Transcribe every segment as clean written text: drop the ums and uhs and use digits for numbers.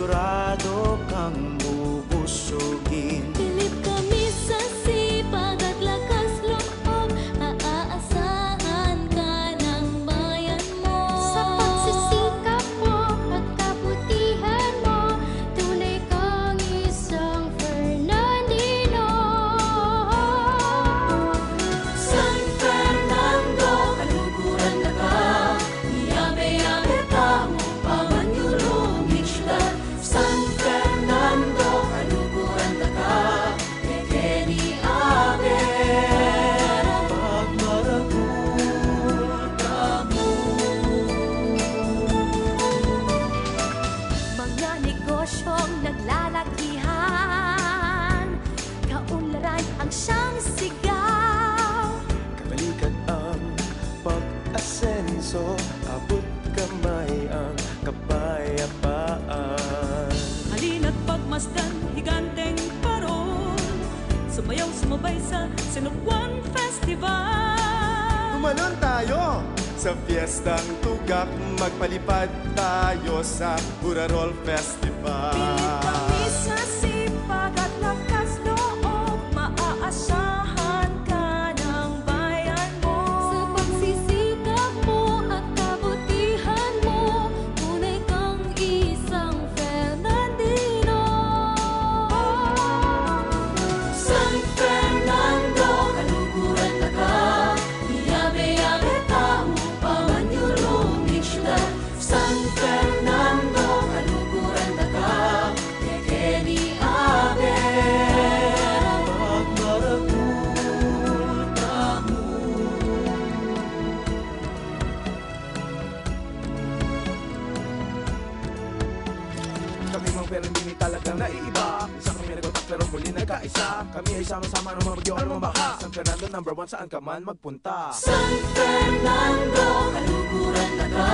sigurado kang bubusugin. Bilib kami sa sipag at lakas loob, maaasahan ka ng bayan mo. Sa pagsisikap mo at kabutihan mo, tunay kang isang Fernandino. San Fernando, kaluguran na ka, yabe-yabe tamo pamanyulungin syudad. San Fernando, kaluguran na ka, Kenny Abe. Pagmaragul kamo. Mga negosyong naglalakihan, kaunlaran ang siyang sigaw. Kabalikan ang pag-asenso, abot kamay ang kapayapaan. Halina't pagmasdan, higanteng parol, sumayaw sumabay sa Sinubuan Festival. Tumalon tayo sa fiestang tugak, magpalipad tayo sa Burarol Festival. Pilit kami sa sipag at lakas loob, maaasahan ka ng bayan mo. Sa pagsisikap mo at kabutihan mo, tunay kang isang Fernandino. San Fernando, kaluguran na ka, yabe-yabe tamo pamanyulungin syudad. San Fernando, kaluguran na ka, Kenny Abe. Pagmaragul kamo. Kami mang pero hindi talagang naiiba. Isa kami nagwatak pero muli nagkaisa. Kami ay sama-sama ng mabagyo at mabaha. San Fernando #1 saan ka man magpunta. San Fernando, kaluguran na ka,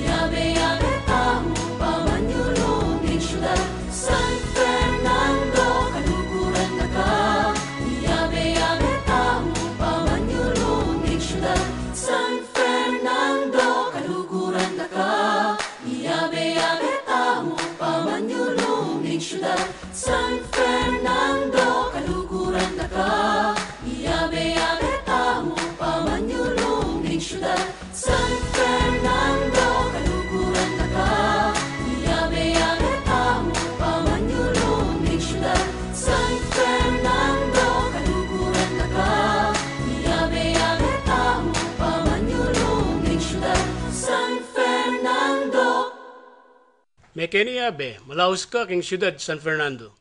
yabe-yabe tamo pamanyulungin syudad. San Fernando, kaluguran na ka, yabe-yabe tamo pamanyulungin syudad. San Fernando, kaluguran na ka, yabe-yabe tamo pamanyulungin syudad. San Fernando, kaluguran na ka, yabe-yabe tamo pamanyulungin syudad. San Fernando, kaluguran na ka, yabe-yabe tamo pamanyulungin syudad. San Fernando, kaluguran na ka, yabe-yabe tamo pamanyulungin syudad. San Fernando. May Kenny Abe, malaos ka king siyudad San Fernando.